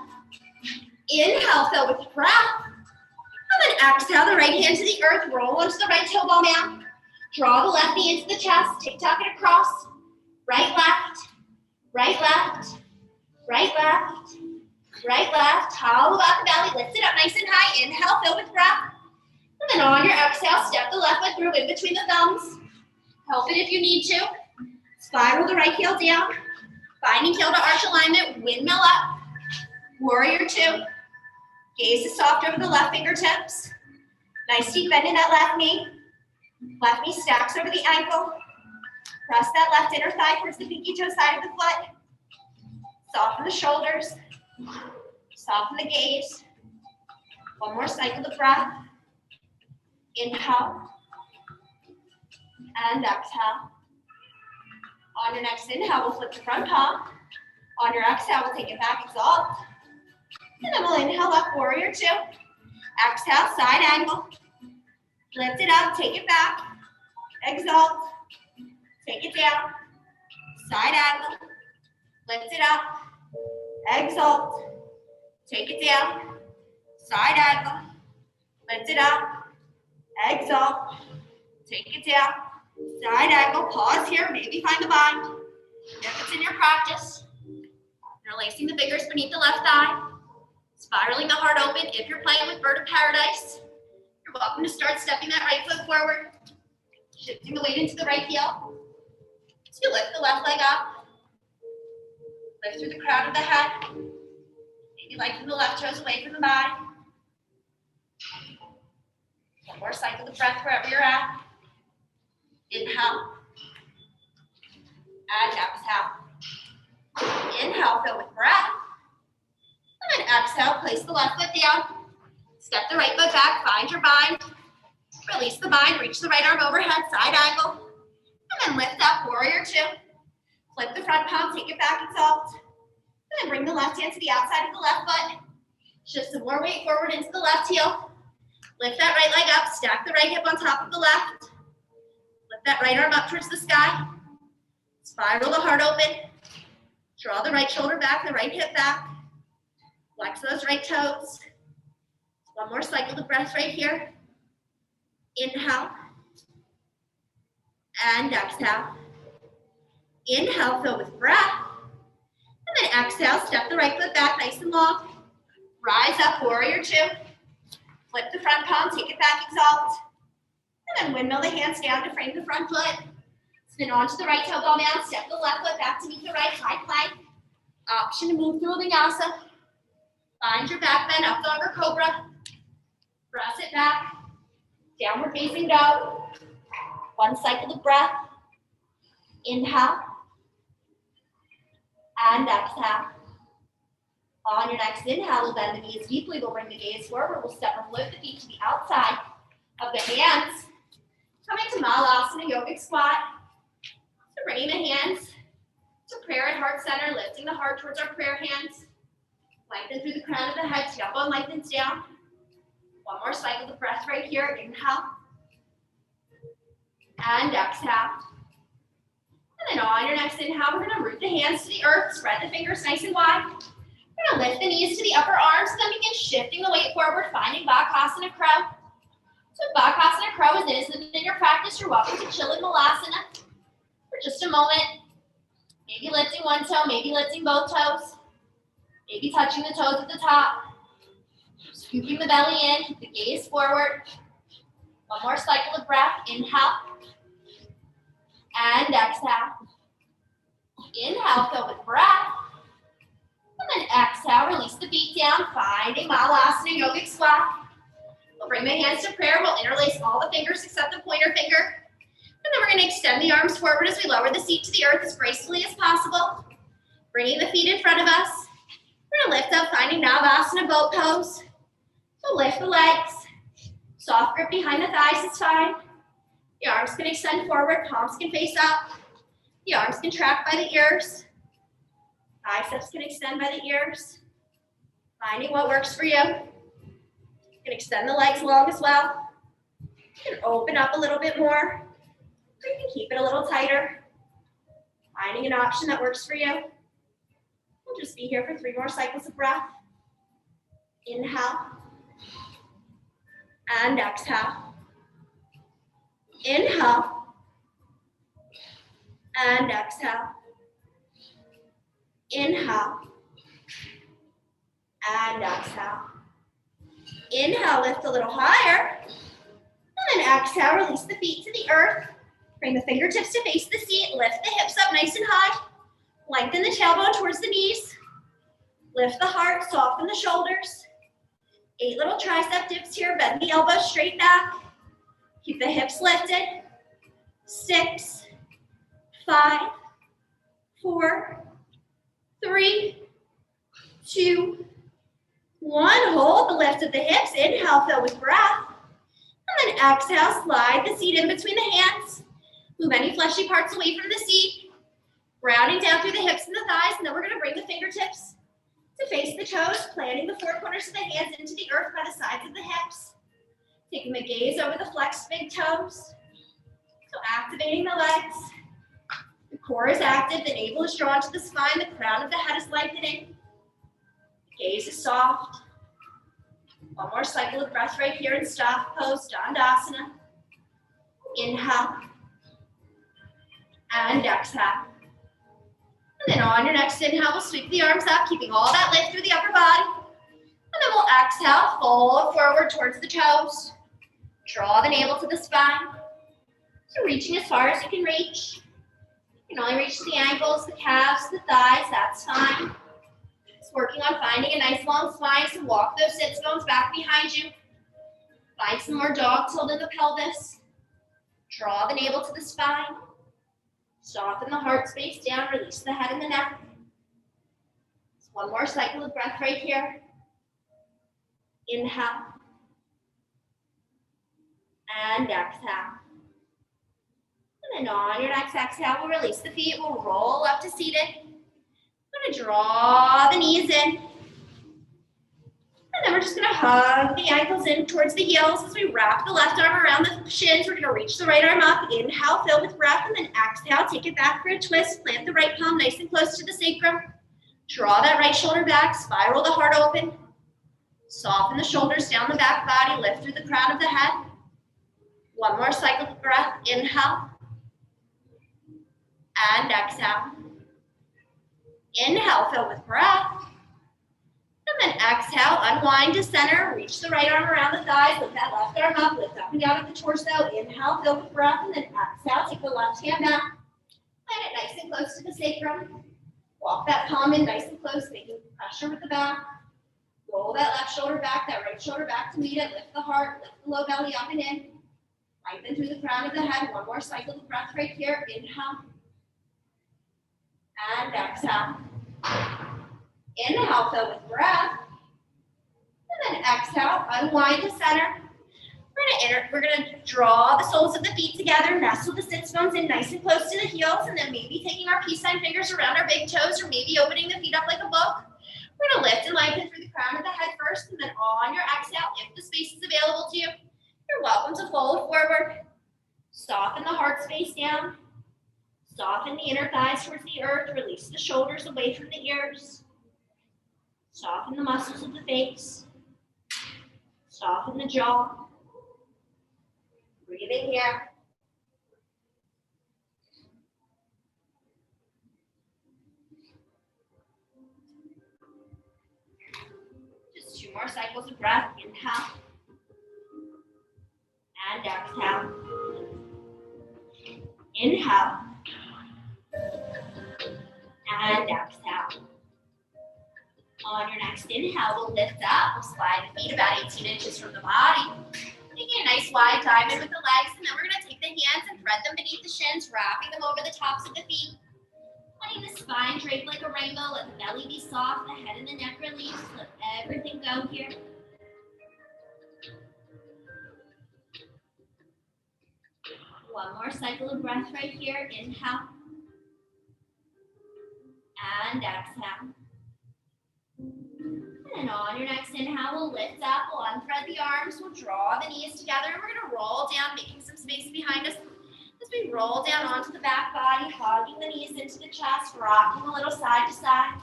Inhale, fill with breath. And then exhale the right hand to the earth. Roll onto the right toe ball mat. Draw the left knee into the chest. Tick-tock it across. Right, left. Right, left. Right, left. Right, left. Hollow out the belly. Lift it up nice and high. Inhale, fill with breath. And then on your exhale, step the left foot through in between the thumbs. Help it if you need to. Spiral the right heel down. Finding heel to arch alignment, windmill up. Warrior two. Gaze is soft over the left fingertips. Nice deep bend in that left knee. Left knee stacks over the ankle. Press that left inner thigh towards the pinky toe side of the foot. Soften the shoulders. Soften the gaze. One more cycle of breath. Inhale. And exhale. On your next inhale, we'll flip the front palm. On your exhale, we'll take it back, exalt. And then we'll inhale up, warrior two. Exhale, side angle. Lift it up, take it back. Exalt. Take it down. Side angle. Lift it up. Exalt. Take it down. Side angle. Lift it up. Exalt. Take it down. Side angle, pause here, maybe find the bind. If it's in your practice, interlacing the fingers beneath the left thigh, spiraling the heart open. If you're playing with Bird of Paradise, you're welcome to start stepping that right foot forward, shifting the weight into the right heel. So you lift the left leg up, lift through the crown of the head, maybe lengthen the left toes away from the body. One more cycle of breath wherever you're at. Inhale and exhale. Inhale, fill with breath. And then exhale, place the left foot down. Step the right foot back, find your bind. Release the bind, reach the right arm overhead, side angle. And then lift up, warrior two. Flip the front palm, take it back, exalt. And then bring the left hand to the outside of the left foot. Shift some more weight forward into the left heel. Lift that right leg up, stack the right hip on top of the left. Lift that right arm up towards the sky. Spiral the heart open. Draw the right shoulder back, the right hip back. Flex those right toes. One more cycle of breath right here. Inhale. And exhale. Inhale, fill with breath. And then exhale, step the right foot back nice and long. Rise up, warrior two. Flip the front palm, take it back, exalt. And then windmill the hands down to frame the front foot. Spin onto the right toe ball down, step the left foot back to meet the right high plank. Option to move through vinyasa. Find your back bend, up dog or cobra. Press it back. Downward facing dog. One cycle of breath. Inhale. And exhale. On your next inhale, we'll bend the knees deeply. We'll bring the gaze forward. We'll step or float the feet to the outside of the hands. Coming to Malasana yogic squat. So bringing the hands to prayer at heart center, lifting the heart towards our prayer hands. Lengthen through the crown of the head, tailbone lengthens down. One more cycle of breath right here. Inhale. And exhale. And then on your next inhale, we're going to root the hands to the earth, spread the fingers nice and wide. We're going to lift the knees to the upper arms, then begin shifting the weight forward, finding Bakasana Crow. So if Bakasana Crow isn't in your practice, you're welcome to chill in Malasana for just a moment. Maybe lifting one toe, maybe lifting both toes. Maybe touching the toes at the top. Scooping the belly in, keep the gaze forward. One more cycle of breath. Inhale. And exhale. Inhale, fill with breath. And then exhale, release the feet down, finding Malasana yogic squat. We'll bring the hands to prayer. We'll interlace all the fingers except the pointer finger. And then we're going to extend the arms forward as we lower the seat to the earth as gracefully as possible. Bringing the feet in front of us. We're going to lift up, finding Navasana boat pose. So lift the legs. Soft grip behind the thighs is fine. The arms can extend forward, palms can face up. The arms can track by the ears. Biceps can extend by the ears. Finding what works for you. You can extend the legs long as well. You can open up a little bit more. Or you can keep it a little tighter. Finding an option that works for you. We'll just be here for 3 more cycles of breath. Inhale. And exhale. Inhale. And exhale. Inhale. And exhale. Inhale, lift a little higher. And then exhale, release the feet to the earth. Bring the fingertips to face the seat. Lift the hips up nice and high. Lengthen the tailbone towards the knees. Lift the heart, soften the shoulders. 8 little tricep dips here. Bend the elbows straight back. Keep the hips lifted. 6, 5, 4, 3, 2, 1. Hold the lift of the hips. Inhale, fill with breath. And then exhale, slide the seat in between the hands. Move any fleshy parts away from the seat. Rounding down through the hips and the thighs. And then we're going to bring the fingertips to face the toes, planting the 4 corners of the hands into the earth by the sides of the hips. Taking the gaze over the flexed big toes. So activating the legs. The core is active, the navel is drawn to the spine, the crown of the head is lengthening. The gaze is soft. One more cycle of breath right here in staff pose, Dandasana. Inhale. And exhale. And then on your next inhale, we'll sweep the arms up, keeping all that lift through the upper body. And then we'll exhale, fold forward towards the toes. Draw the navel to the spine. So reaching as far as you can reach. You can only reach the ankles, the calves, the thighs, that's fine. Just working on finding a nice long spine, so walk those sits bones back behind you. Find some more dog tilt in the pelvis. Draw the navel to the spine. Soften the heart space down, release the head and the neck. Just one more cycle of breath right here. Inhale. And exhale. And then on your next exhale, we'll release the feet. We'll roll up to seated. We're going to draw the knees in. And then we're just going to hug the ankles in towards the heels as we wrap the left arm around the shins. We're going to reach the right arm up. Inhale, fill with breath, and then exhale. Take it back for a twist. Plant the right palm nice and close to the sacrum. Draw that right shoulder back. Spiral the heart open. Soften the shoulders down the back body. Lift through the crown of the head. One more cycle of breath. Inhale and exhale. Inhale, fill with breath. And then exhale, unwind to center. Reach the right arm around the thighs. Lift that left arm up. Lift up and down at the torso. Inhale, fill with breath. And then exhale, take the left hand back. Plant it nice and close to the sacrum. Walk that palm in nice and close, making pressure with the back. Roll that left shoulder back, that right shoulder back to meet it. Lift the heart, lift the low belly up and in. Lengthen through the crown of the head. One more cycle of breath right here. Inhale. And exhale. Inhale, fill with breath. And then exhale, unwind to center. We're gonna draw the soles of the feet together, nestle the sits bones in nice and close to the heels, and then maybe taking our peace sign fingers around our big toes, or maybe opening the feet up like a book. We're gonna lift and lengthen through the crown of the head first, and then on your exhale, if the space is available to you, you're welcome to fold forward. Soften the heart space down. Soften the inner thighs towards the earth. Release the shoulders away from the ears. Soften the muscles of the face. Soften the jaw. Breathing here. Just 2 more cycles of breath. Inhale. And exhale. Inhale. And exhale. On your next inhale, we'll lift up. We'll slide the feet about 18 inches from the body. Making a nice wide diamond with the legs, and then we're going to take the hands and thread them beneath the shins, wrapping them over the tops of the feet. Letting the spine drape like a rainbow. Let the belly be soft, the head and the neck release. Let everything go here. One more cycle of breath right here. Inhale. And exhale. And on your next inhale, we'll lift up, we'll unthread the arms, we'll draw the knees together, and we're going to roll down, making some space behind us as we roll down onto the back body, hugging the knees into the chest, rocking a little side to side.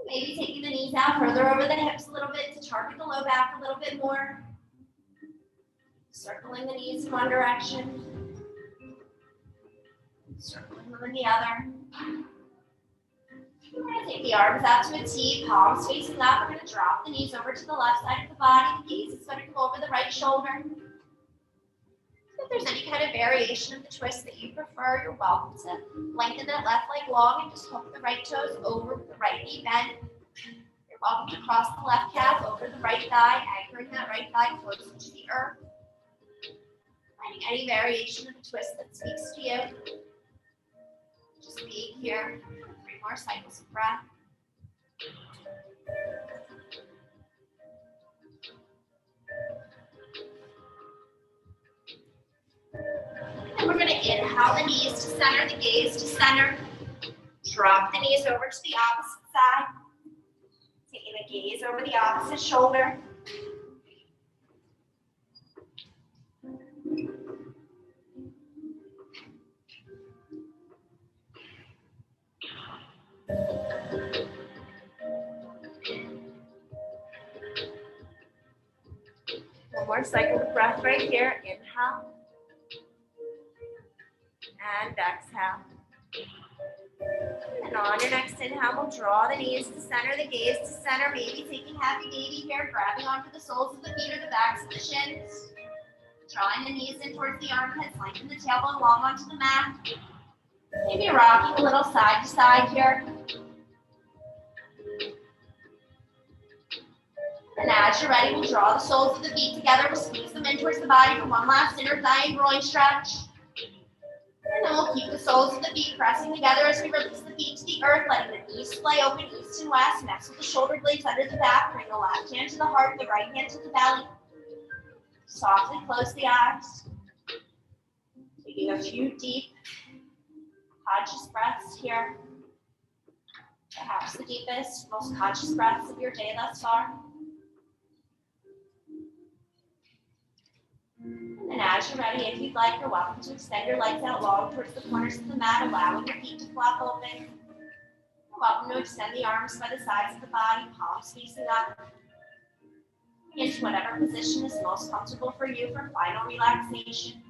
Maybe taking the knees out further over the hips a little bit to target the low back a little bit more. Circling the knees in one direction. Circling them in the other. We're going to take the arms out to a T, palms facing up. We're going to drop the knees over to the left side of the body. The gaze is going to come over the right shoulder. If there's any kind of variation of the twist that you prefer, you're welcome to lengthen that left leg long and just hook the right toes over the right knee bend. You're welcome to cross the left calf over the right thigh, anchoring that right thigh close to the earth. Finding any variation of the twist that speaks to you. Just being here. 3 more cycles of breath. And we're going to inhale the knees to center, the gaze to center. Drop the knees over to the opposite side. Taking the gaze over the opposite shoulder. One more cycle of breath right here. Inhale. And exhale. And on your next inhale, we'll draw the knees to center, the gaze to center, maybe taking happy baby here, grabbing onto the soles of the feet or the backs of the shins. Drawing the knees in towards the armpits, lengthen the tailbone long onto the mat. Maybe rocking a little side to side here. And as you're ready, we'll draw the soles of the feet together. We'll squeeze them in towards the body for one last inner thigh and groin stretch. And then we'll keep the soles of the feet pressing together as we release the feet to the earth, letting the knees splay open east and west. Nestle the shoulder blades under the back. Bring the left hand to the heart, the right hand to the belly. Softly close the eyes. Taking a few deep, conscious breaths here. Perhaps the deepest, most conscious breaths of your day thus far. And as you're ready, if you'd like, you're welcome to extend your legs out long towards the corners of the mat, allowing your feet to flap open. You're welcome to extend the arms by the sides of the body, palms facing up. into whatever position is most comfortable for you for final relaxation.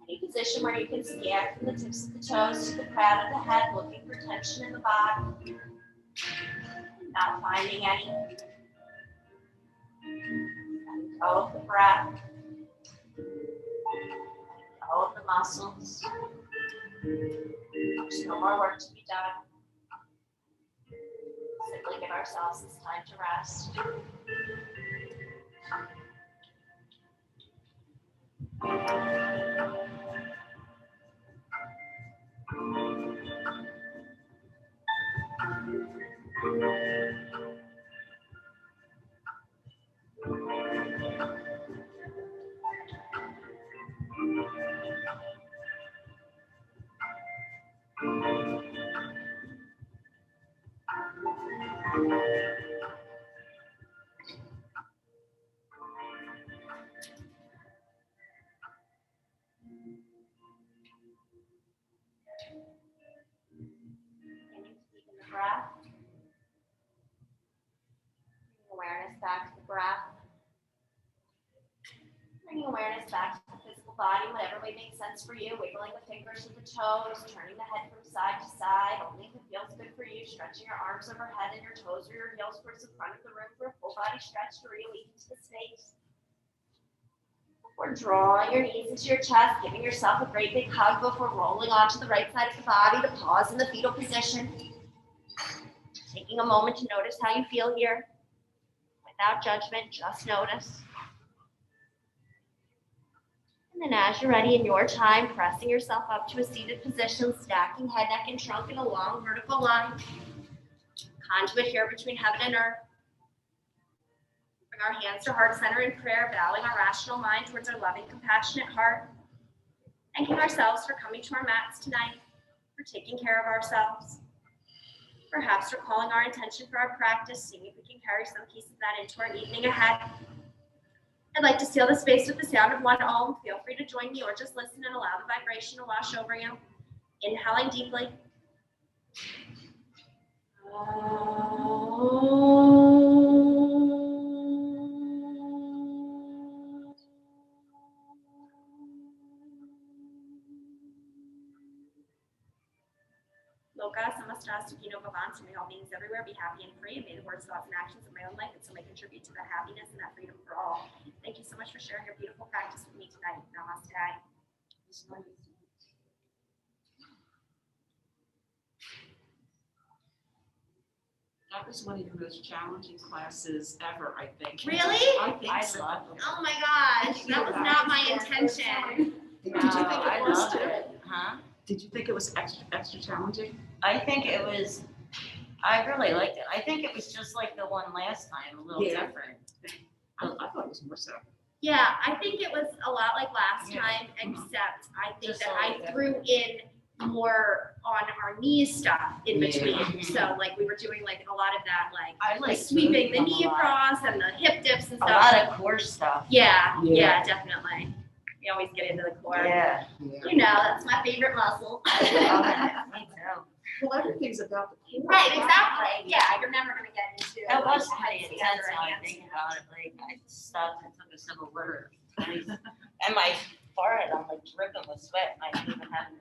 Any position where you can scan from the tips of the toes to the crown of the head, looking for tension in the body. Not finding any. Letting go of the breath. Letting go of the muscles. There's no more work to be done. Simply give ourselves this time to rest. Breath. Bring awareness back to the breath. Bringing awareness back to the physical body, whatever way makes sense for you. Wiggling the fingers to the toes, turning the head from side to side. Only if it feels good for you. Stretching your arms overhead and your toes or your heels towards the front of the room for a full body stretch to really into the space. Or drawing your knees into your chest, giving yourself a great big hug before rolling onto the right side of the body to pause in the fetal position. Taking a moment to notice how you feel here. Without judgment, just notice. And then as you're ready in your time, pressing yourself up to a seated position, stacking head, neck, and trunk in a long vertical line. Conduit here between heaven and earth. Bring our hands to heart center in prayer, bowing our rational mind towards our loving, compassionate heart. Thanking ourselves for coming to our mats tonight, for taking care of ourselves. Perhaps recalling our intention for our practice, seeing if we can carry some piece of that into our evening ahead. I'd like to seal the space with the sound of one Om. Feel free to join me or just listen and allow the vibration to wash over you. Inhaling deeply. Loka samasta sukhino bhavan. So may all beings everywhere be happy and free, and may the words, thoughts, and actions of my own life and so may contribute to that happiness and that freedom for all. Thank you so much for sharing your beautiful practice with me tonight. Namaste. That was one of your most challenging classes ever, I think. Really? I think so. Oh my gosh, that was not my intention. Did you think it I was loved too? it. Huh? Did you think it was extra challenging? I think it was, I really liked it. I think it was just like the one last time, a little Yeah. different. I thought it was more so. Yeah, I think it was a lot like last Yeah. time, except I think Just that a I little threw in more on our knees stuff in between. Yeah. So like we were doing like a lot of that, like I the like sweeping the them knee a lot. across and the hip dips and A stuff. lot of core stuff. Yeah, Yeah. definitely. We always get into the core. Yeah. You know, that's my favorite muscle. Me too. Well, everything's about the core. Right, exactly. Yeah, you're never gonna get into That was like, pretty heads intense together now I and think hands about it. Like I stopped and took a sip of water. And my forehead, I'm like dripping with sweat and I didn't even have an